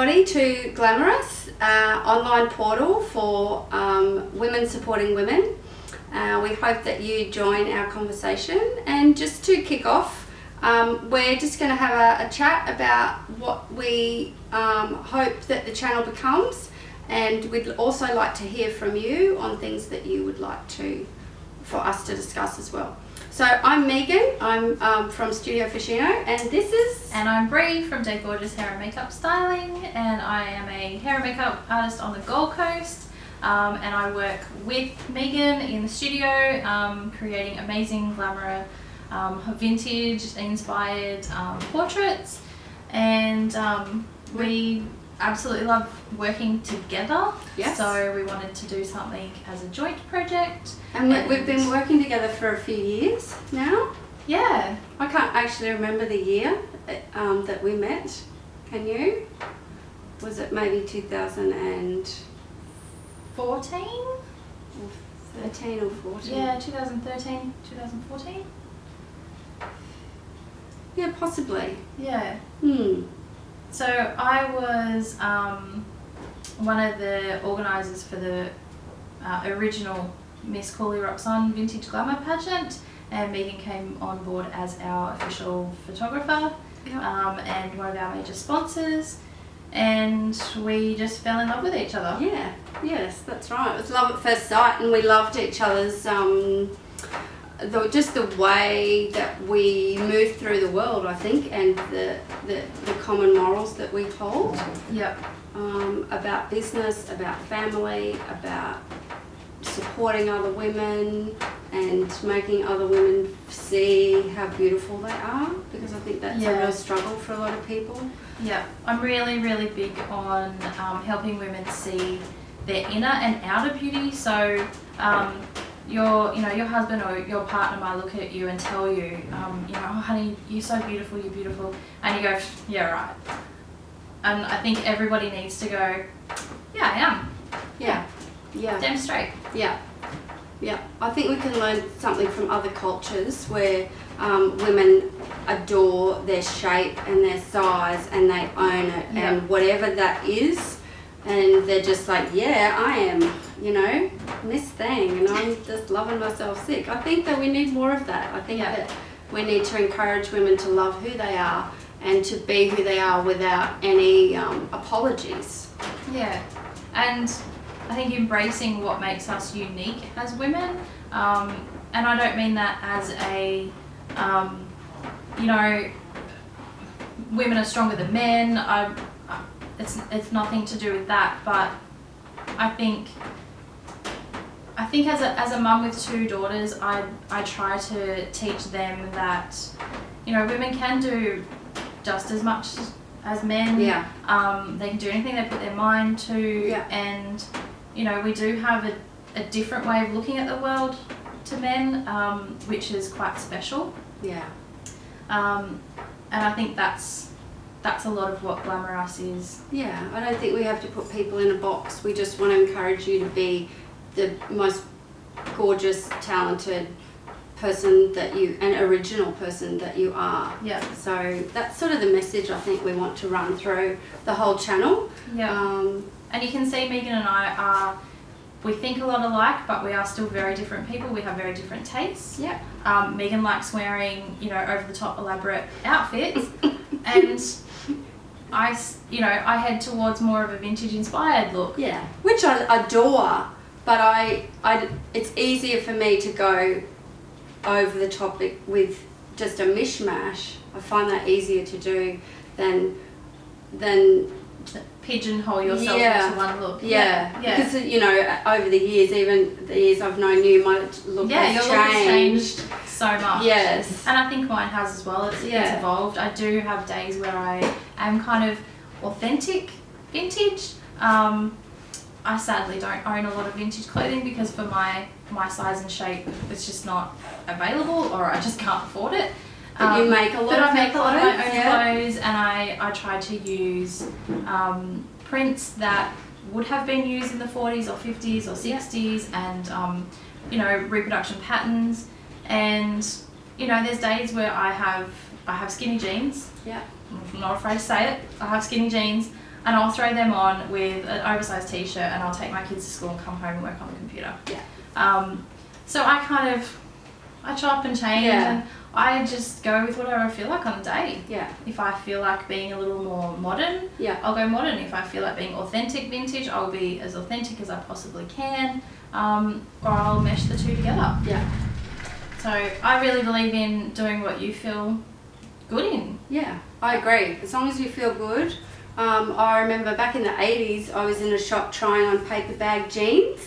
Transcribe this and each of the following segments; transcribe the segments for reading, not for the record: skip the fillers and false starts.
everybody to GlamarUS, online portal for women supporting women. We hope that you join our conversation, and just to kick off, we're just going to have a chat about what we hope that the channel becomes, and we'd also like to hear from you on things that you would like for us to discuss as well. So I'm Megan, I'm from Studio Ficino, and this is... And I'm Bree from Day Gorgeous Hair and Makeup Styling, and I am a hair and makeup artist on the Gold Coast, and I work with Megan in the studio, creating amazing glamour, vintage inspired portraits, and we absolutely love working together. Yes. So we wanted to do something as a joint project. And we've been working together for a few years now. Yeah. I can't actually remember the year that we met. Can you? Was it maybe 2014? 13 or 14? Yeah, 2013, 2014. Yeah, possibly. Yeah. So I was one of the organisers for the original Miss Cooley Rocks On Vintage Glamour pageant, and Megan came on board as our official photographer. Yep. And one of our major sponsors, and we just fell in love with each other. Yeah, yes, that's right. It was love at first sight, and we loved each other's just the way that we move through the world, I think, and the common morals that we hold. Yep. About business, about family, about supporting other women and making other women see how beautiful they are, because I think that's a real struggle for a lot of people. Yeah, I'm really, really big on helping women see their inner and outer beauty. So your husband or your partner might look at you and tell you, oh honey, you're so beautiful, you're beautiful, and you go, yeah, right. And I think everybody needs to go, yeah, I am. Yeah. Yeah. Damn straight. Yeah. Yeah. I think we can learn something from other cultures where women adore their shape and their size, and they own it, and whatever that is, and they're just like, yeah, I am, Miss Thing, and I'm just loving myself sick. I think that we need more of that. I think that we need to encourage women to love who they are and to be who they are without any apologies. Yeah, and I think embracing what makes us unique as women, and I don't mean that as a, women are stronger than men. It's nothing to do with that, but I think as a mum with two daughters, I try to teach them that, women can do just as much as men. Yeah. They can do anything they put their mind to, and we do have a different way of looking at the world to men, which is quite special. Yeah. And I think that's a lot of what GlamarUS is. Yeah, I don't think we have to put people in a box. We just want to encourage you to be the most gorgeous, talented person an original person that you are. Yeah. So that's sort of the message I think we want to run through the whole channel. Yeah. And you can see Megan and I we think a lot alike, but we are still very different people. We have very different tastes. Yeah. Megan likes wearing, over the top elaborate outfits, and I head towards more of a vintage inspired look. Yeah. Which I adore, but it's easier for me to go over the topic with just a mishmash. I find that easier to do than pigeonhole yourself into one look. Yeah. Because over the years, even the years I've known you, my look has changed so much. Yes. And I think mine has as well. It's evolved. I do have days where I am kind of authentic vintage. I sadly don't own a lot of vintage clothing because for my size and shape, it's just not available, or I just can't afford it. But you make a lot of I make a lot of my own clothes, and I try to use prints that would have been used in the 40s or 50s or 60s, and reproduction patterns. And there's days where I have skinny jeans. Yeah. I'm not afraid to say it. I have skinny jeans. and I'll throw them on with an oversized t-shirt, and I'll take my kids to school and come home and work on the computer. Yeah. So I chop and change, and I just go with whatever I feel like on the day. Yeah. If I feel like being a little more modern, I'll go modern. If I feel like being authentic vintage, I'll be as authentic as I possibly can, or I'll mesh the two together. Yeah. So I really believe in doing what you feel good in. Yeah, I agree. As long as you feel good. I remember back in the 80s, I was in a shop trying on paper bag jeans.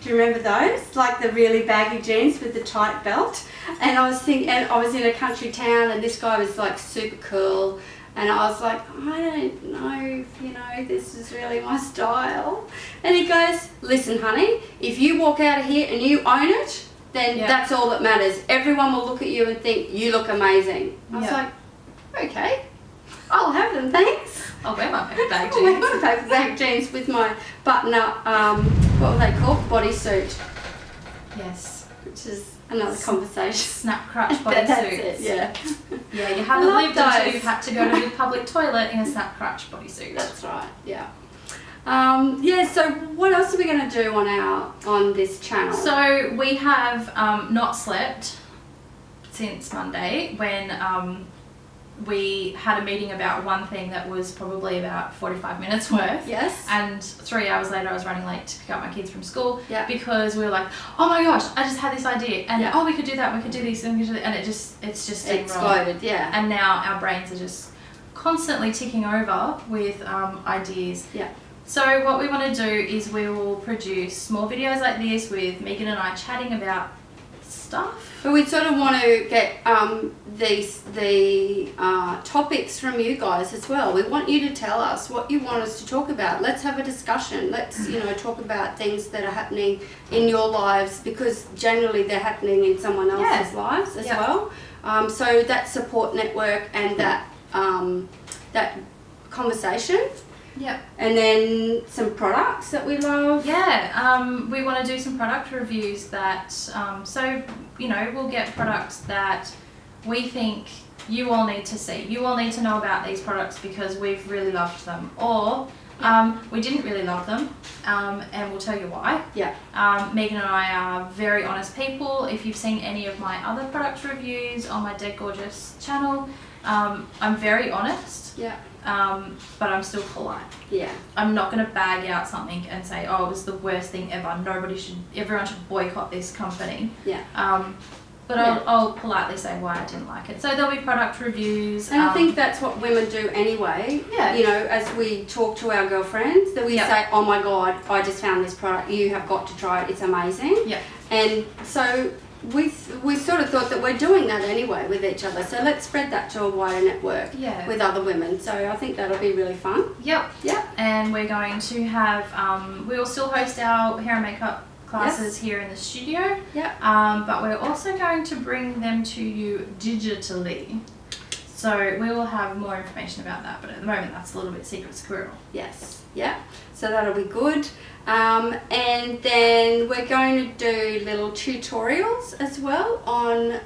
Do you remember those? Like the really baggy jeans with the tight belt. And I was thinking, and I was in a country town, and this guy was like super cool. And I was like, I don't know if, you know, this is really my style. And he goes, listen, honey, if you walk out of here and you own it, then that's all that matters. Everyone will look at you and think you look amazing. I was like, okay, I'll have them, thanks. I'll wear my paper bag I'll wear jeans. my paper bag jeans with my button-up, what were they called? Bodysuit. Yes. Which is another conversation. Snap crotch That's bodysuits. it, yeah. Yeah, you haven't lived those. until you've had to go to the public toilet in a snap crotch bodysuit. That's right, yeah. So what else are we going to do on this channel? So we have not slept since Monday, when we had a meeting about one thing that was probably about 45 minutes worth. Yes. And 3 hours later I was running late to pick up my kids from school, because we were like, oh my gosh, I just had this idea, and oh, we could do that, we could do this, and we could do that, and it's just exploded, and now our brains are just constantly ticking over with ideas. Yeah. So what we want to do is we will produce small videos like this with Megan and I chatting about stuff. But we sort of want to get the topics from you guys as well. We want you to tell us what you want us to talk about. Let's have a discussion. Let's, talk about things that are happening in your lives, because generally they're happening in someone else's lives as well. So that support network and that conversation. Yep. And then some products that we love. Yeah, we want to do some product reviews that, we'll get products that we think you all need to see. You all need to know about these products because we've really loved them. Or we didn't really love them, and we'll tell you why. Yeah. Megan and I are very honest people. If you've seen any of my other product reviews on my Dead Gorgeous channel, I'm very honest. Yeah. But I'm still polite. Yeah. I'm not going to bag out something and say, oh, it was the worst thing ever. Everyone should boycott this company. Yeah. But I'll politely say why I didn't like it. So there'll be product reviews. And I think that's what women do anyway. Yeah. As we talk to our girlfriends, that we say, oh my God, I just found this product. You have got to try it. It's amazing. Yeah. And so we sort of thought that we're doing that anyway with each other. So let's spread that to a wider network with other women. So I think that'll be really fun. Yep. Yep. And we're going to have, we will still host our hair and makeup classes here in the studio. Yep. But we're also going to bring them to you digitally. So we will have more information about that, but at the moment that's a little bit secret squirrel. Yes. Yeah. So that'll be good. And then we're going to do little tutorials as well on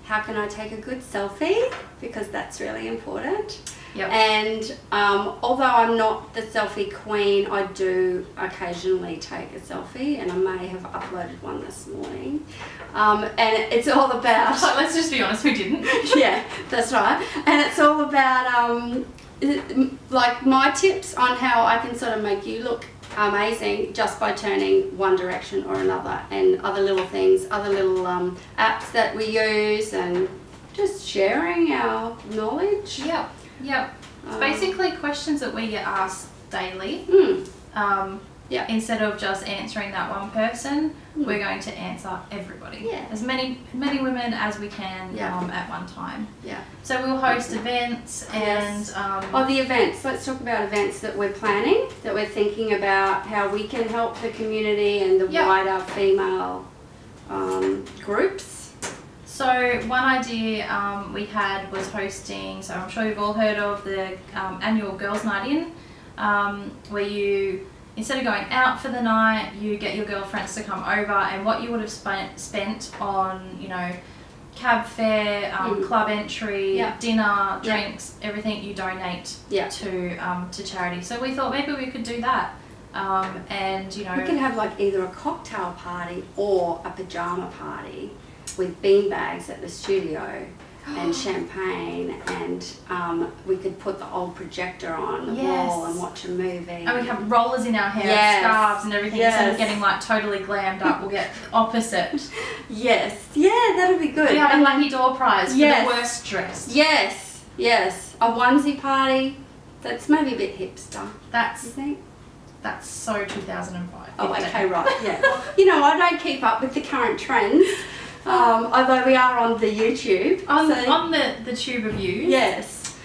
how can I take a good selfie, because that's really important. Yep. And although I'm not the selfie queen, I do occasionally take a selfie, and I may have uploaded one this morning. And it's all about... Let's just be honest, we didn't. Yeah, that's right. And it's all about my tips on how I can sort of make you look amazing just by turning one direction or another, and other little things, other little apps that we use, and just sharing our knowledge. Yep. It's basically questions that we get asked daily. Instead of just answering that one person, we're going to answer everybody. Yeah. As many women as we can at one time. Yeah. So we'll host events and... the events. Let's talk about events that we're planning, that we're thinking about how we can help the community and the wider female groups. So one idea we had was hosting, so I'm sure you've all heard of the annual Girls' Night In, where you, instead of going out for the night, you get your girlfriends to come over, and what you would have spent on, cab fare, club entry, dinner, drinks, everything you donate to charity. So we thought maybe we could do that. And you know, we could have like either a cocktail party or a pajama party with beanbags at the studio and champagne, and we could put the old projector on the wall and watch a movie. And we have rollers in our hair, scarves and everything. Instead of getting like totally glammed up, we'll get the opposite. Yes, yeah, that'd be good. We have a lucky door prize for the worst dressed. Yes, yes, a onesie party. That's maybe a bit hipster. That's you think? That's so 2005. Oh, okay, right, yeah. You know, I don't keep up with the current trends, although we are on the YouTube. On the tube of you. Yes.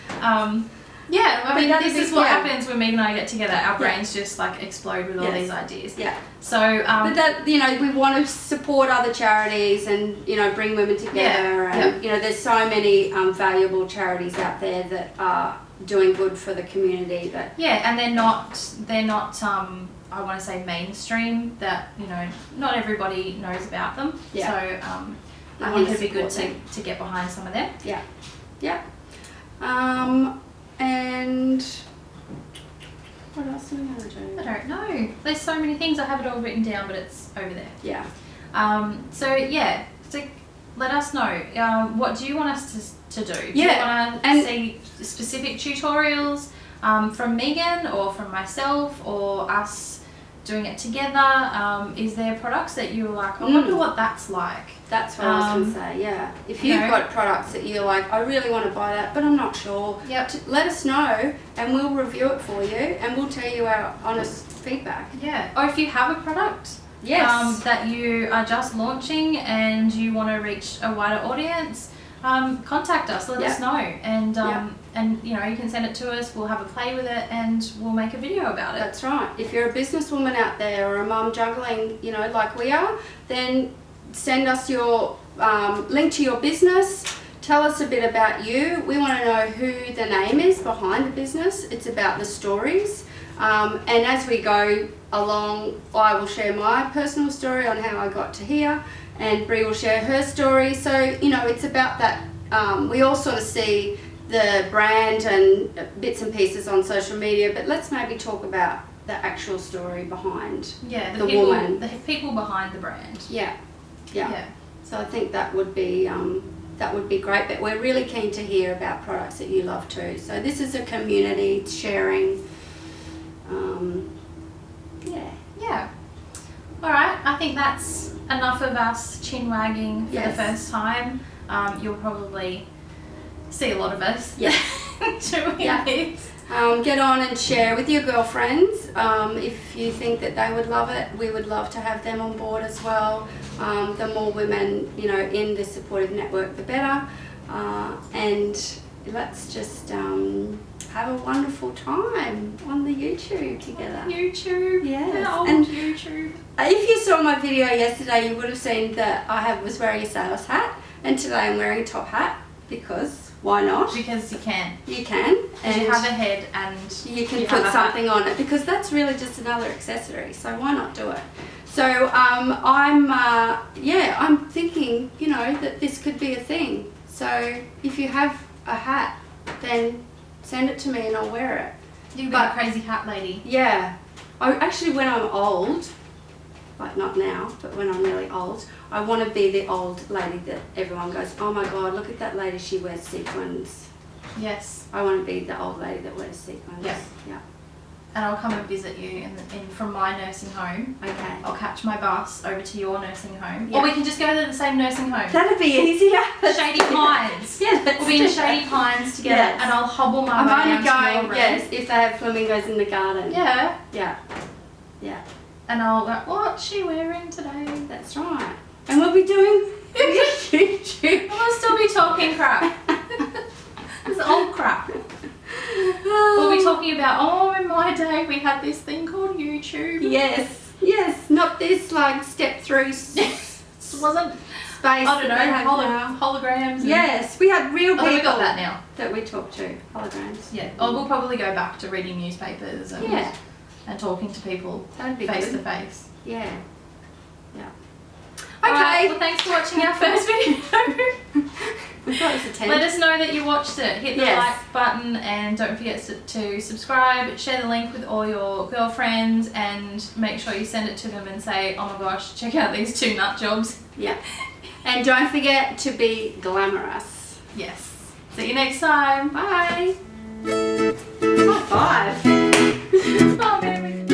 Yeah, I mean, this is what happens when Meg and I get together. Our brains just like explode with all these ideas. Yeah. So, but that, you know, we want to support other charities and, you know, bring women together. And, you know, there's so many valuable charities out there that are doing good for the community. And they're not I want to say mainstream, that, you know, not everybody knows about them. So I think it'd be good to get behind some of them. And what else are we going to do? I don't know. There's so many things. I have it all written down, but it's over there. So let us know. What do you want us to do? Do you want to see specific tutorials from Megan or from myself or us doing it together? Is there products that you're like, I wonder what that's like? That's what I was going to say, yeah. If you've got products that you're like, I really want to buy that, but I'm not sure, let us know and we'll review it for you and we'll tell you our honest feedback. Yeah. Or if you have a product that you are just launching and you want to reach a wider audience, contact us, let us know, and you know, you can send it to us, we'll have a play with it and we'll make a video about it. That's right. If you're a businesswoman out there or a mum juggling, you know, like we are, then send us your link to your business, tell us a bit about you. We want to know who the name is behind the business. It's about the stories, and as we go along, I will share my personal story on how I got to here, and Bree will share her story. So, you know, it's about that. We all sort of see the brand and bits and pieces on social media, but let's maybe talk about the actual story behind the woman. The people behind the brand. Yeah. So I think that would be great, but we're really keen to hear about products that you love too. So this is a community sharing. Alright, I think that's enough of us chin wagging for the first time. You'll probably see a lot of us doing this. Get on and share with your girlfriends. If you think that they would love it, we would love to have them on board as well. The more women, you know, in this supportive network, the better. And let's just have a wonderful time on the YouTube together. YouTube. Yes. And YouTube. If you saw my video yesterday, you would have seen that I was wearing a sailor's hat, and today I'm wearing a top hat because why not? Because you can. You can. And you have a head and you can put something on it, because that's really just another accessory. So why not do it? So I'm thinking, you know, that this could be a thing. So if you have a hat, then send it to me and I'll wear it. You'll be a crazy hat lady. Yeah. When I'm old, like not now, but when I'm really old, I want to be the old lady that everyone goes, oh my God, look at that lady, she wears sequins. Yes. I want to be the old lady that wears sequins. Yeah. And I'll come and visit you from my nursing home. Okay. I'll catch my bus over to your nursing home. Or we can just go to the same nursing home. That'd be easier. Shady Pines. We'll be in Shady Pines together, and I'll hobble my way down to your room. Yes, if they have flamingos in the garden. Yeah. And I'll go, what's she wearing today? That's right. And we'll be doing YouTube. We'll still be talking crap. It's old crap. We'll be talking about, in my day we had this thing called YouTube. Yes, not this like step through wasn't space. I don't know, holograms. Yes, we have real people. We got that now. That we talk to, holograms. Yeah, we'll probably go back to reading newspapers and talking to people face to face. Yeah. Alright, well, thanks for watching our first video. We thought it was a 10. Let us know that you watched it. Hit the Yes. like button and don't forget to subscribe. Share the link with all your girlfriends and make sure you send it to them and say, oh my gosh, check out these 2 nut jobs. Yeah. And don't forget to be glamorous. Yes. See you next time. Bye. High five. Oh, baby.